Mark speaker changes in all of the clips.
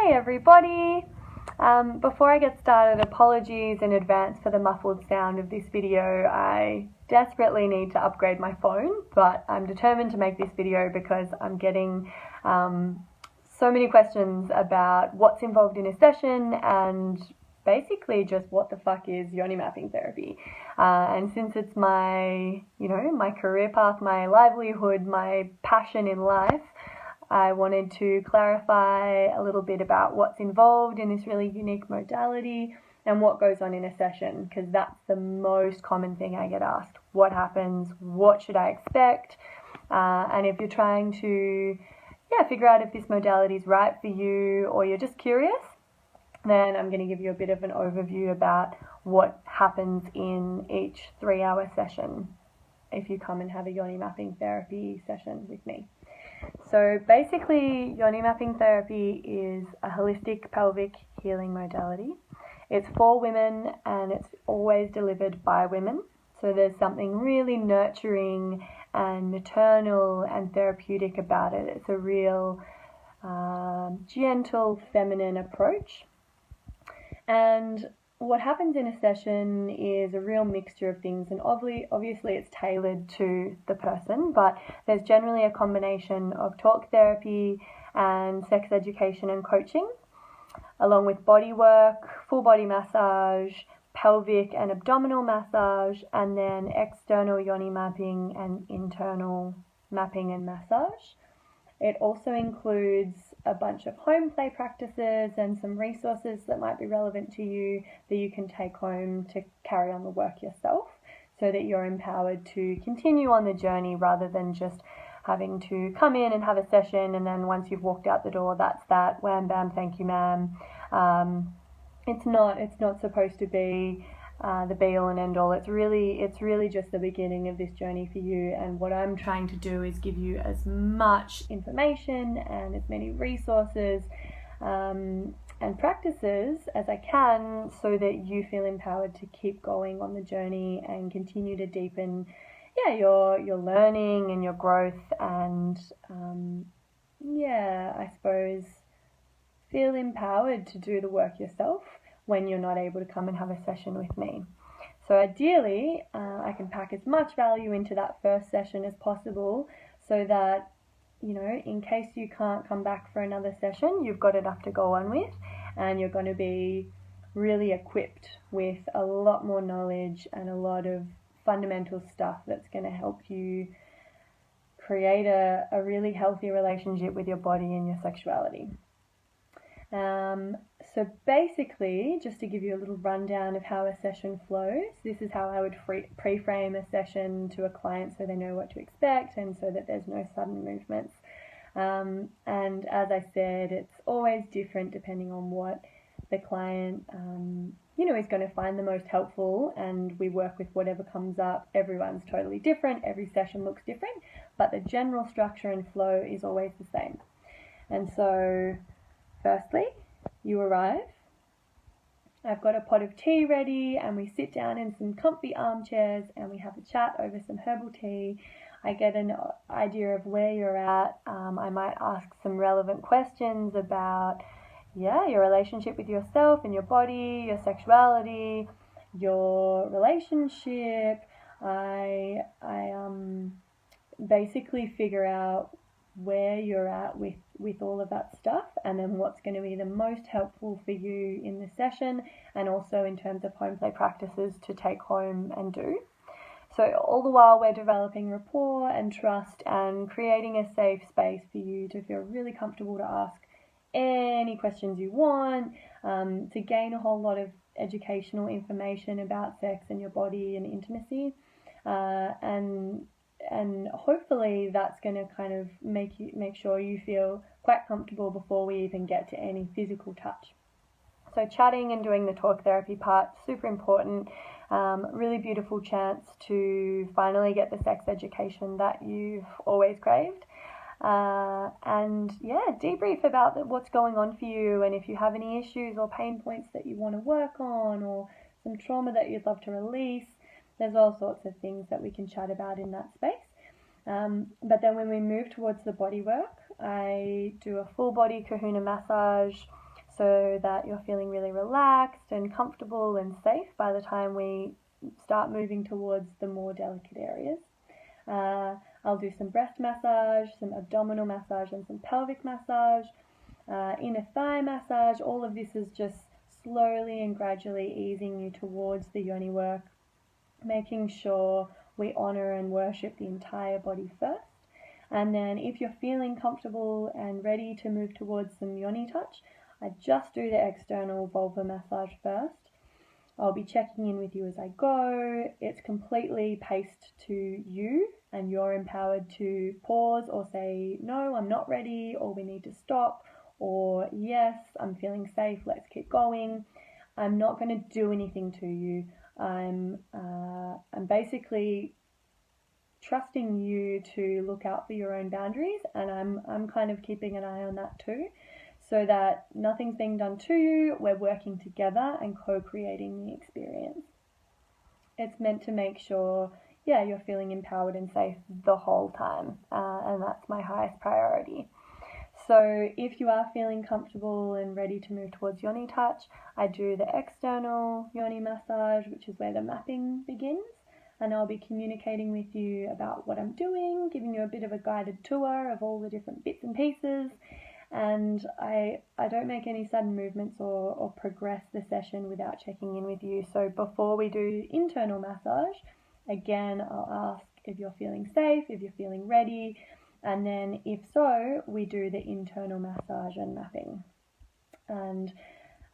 Speaker 1: Hey everybody! Before I get started, apologies in advance for the muffled sound of this video. I desperately need to upgrade my phone, but I'm determined to make this video because I'm getting so many questions about what's involved in a session and basically just what the fuck is yoni mapping therapy. And since it's my, my career path, my livelihood, my passion in life, I wanted to clarify a little bit about what's involved in this really unique modality and what goes on in a session, because that's the most common thing I get asked. What happens? What should I expect? And if you're trying to figure out if this modality is right for you or you're just curious, then I'm going to give you a bit of an overview about what happens in each 3-hour session if you come and have a yoni mapping therapy session with me. So basically, yoni mapping therapy is a holistic pelvic healing modality. It's for women and it's always delivered by women. So there's something really nurturing and maternal and therapeutic about it. It's a real gentle, feminine approach. And what happens in a session is a real mixture of things, and obviously it's tailored to the person, but there's generally a combination of talk therapy and sex education and coaching, along with bodywork, full body massage, pelvic and abdominal massage, and then external yoni mapping and internal mapping and massage. It also includes a bunch of home play practices and some resources that might be relevant to you that you can take home to carry on the work yourself, so that you're empowered to continue on the journey rather than just having to come in and have a session and then once you've walked out the door, that's that, wham bam, thank you ma'am. It's not supposed to be the be all and end all. It's really just the beginning of this journey for you, and what I'm trying to do is give you as much information and as many resources and practices as I can so that you feel empowered to keep going on the journey and continue to deepen your learning and your growth, and I suppose feel empowered to do the work yourself when you're not able to come and have a session with me. So ideally, I can pack as much value into that first session as possible so that, in case you can't come back for another session, you've got enough to go on with and you're going to be really equipped with a lot more knowledge and a lot of fundamental stuff that's going to help you create a really healthy relationship with your body and your sexuality. So basically, just to give you a little rundown of how a session flows, this is how I would pre-frame a session to a client so they know what to expect and so that there's no sudden movements. And as I said, it's always different depending on what the client, is going to find the most helpful, and we work with whatever comes up. Everyone's totally different. Every session looks different, but the general structure and flow is always the same. And so firstly, you arrive, I've got a pot of tea ready, and we sit down in some comfy armchairs and we have a chat over some herbal tea. I get an idea of where you're at. I might ask some relevant questions about your relationship with yourself and your body, your sexuality, your relationship. I basically figure out where you're at with all of that stuff, and then what's going to be the most helpful for you in the session, and also in terms of home play practices to take home and do. So all the while we're developing rapport and trust and creating a safe space for you to feel really comfortable to ask any questions you want, to gain a whole lot of educational information about sex and your body and intimacy, and hopefully that's going to kind of make sure you feel quite comfortable before we even get to any physical touch. So chatting and doing the talk therapy part, super important. Really beautiful chance to finally get the sex education that you've always craved. And debrief about what's going on for you, and if you have any issues or pain points that you want to work on, or some trauma that you'd love to release. There's all sorts of things that we can chat about in that space. But then when we move towards the bodywork, I do a full body kahuna massage so that you're feeling really relaxed and comfortable and safe by the time we start moving towards the more delicate areas. I'll do some breast massage, some abdominal massage, and some pelvic massage, inner thigh massage. All of this is just slowly and gradually easing you towards the yoni work, making sure we honor and worship the entire body first. And then if you're feeling comfortable and ready to move towards some yoni touch, I just do the external vulva massage first. I'll be checking in with you as I go. It's completely paced to you, and you're empowered to pause or say, no, I'm not ready, or we need to stop, or yes, I'm feeling safe, let's keep going. I'm not going to do anything to you. I'm basically trusting you to look out for your own boundaries, and I'm kind of keeping an eye on that too, so that nothing's being done to you. We're working together and co-creating the experience. It's meant to make sure, you're feeling empowered and safe the whole time, and that's my highest priority. So if you are feeling comfortable and ready to move towards yoni touch, I do the external yoni massage, which is where the mapping begins, and I'll be communicating with you about what I'm doing, giving you a bit of a guided tour of all the different bits and pieces. And I don't make any sudden movements or progress the session without checking in with you. So before we do internal massage, again, I'll ask if you're feeling safe, if you're feeling ready, and then if so, we do the internal massage and mapping. And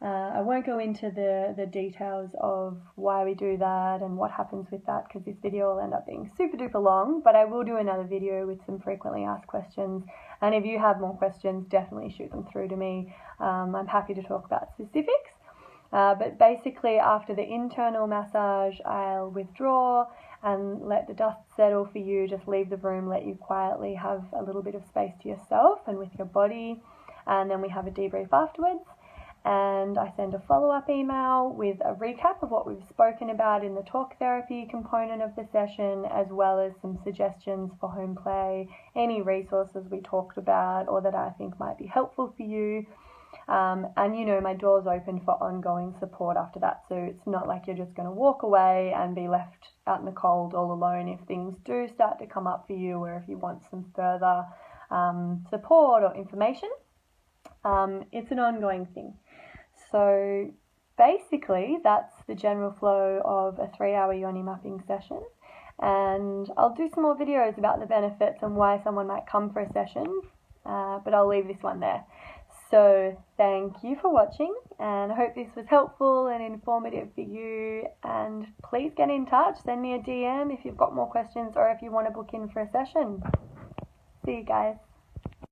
Speaker 1: I won't go into the details of why we do that and what happens with that, because this video will end up being super duper long, but I will do another video with some frequently asked questions, and if you have more questions, definitely shoot them through to me. I'm happy to talk about specifics, but basically after the internal massage, I'll withdraw and let the dust settle for you, just leave the room, let you quietly have a little bit of space to yourself and with your body, and then we have a debrief afterwards. And I send a follow-up email with a recap of what we've spoken about in the talk therapy component of the session, as well as some suggestions for home play, any resources we talked about or that I think might be helpful for you. And my door's open for ongoing support after that, so it's not like you're just going to walk away and be left out in the cold all alone if things do start to come up for you, or if you want some further support or information. It's an ongoing thing. So basically that's the general flow of a 3-hour yoni mapping session, and I'll do some more videos about the benefits and why someone might come for a session, but I'll leave this one there. So thank you for watching, and I hope this was helpful and informative for you, and please get in touch, send me a DM if you've got more questions or if you want to book in for a session. See you guys.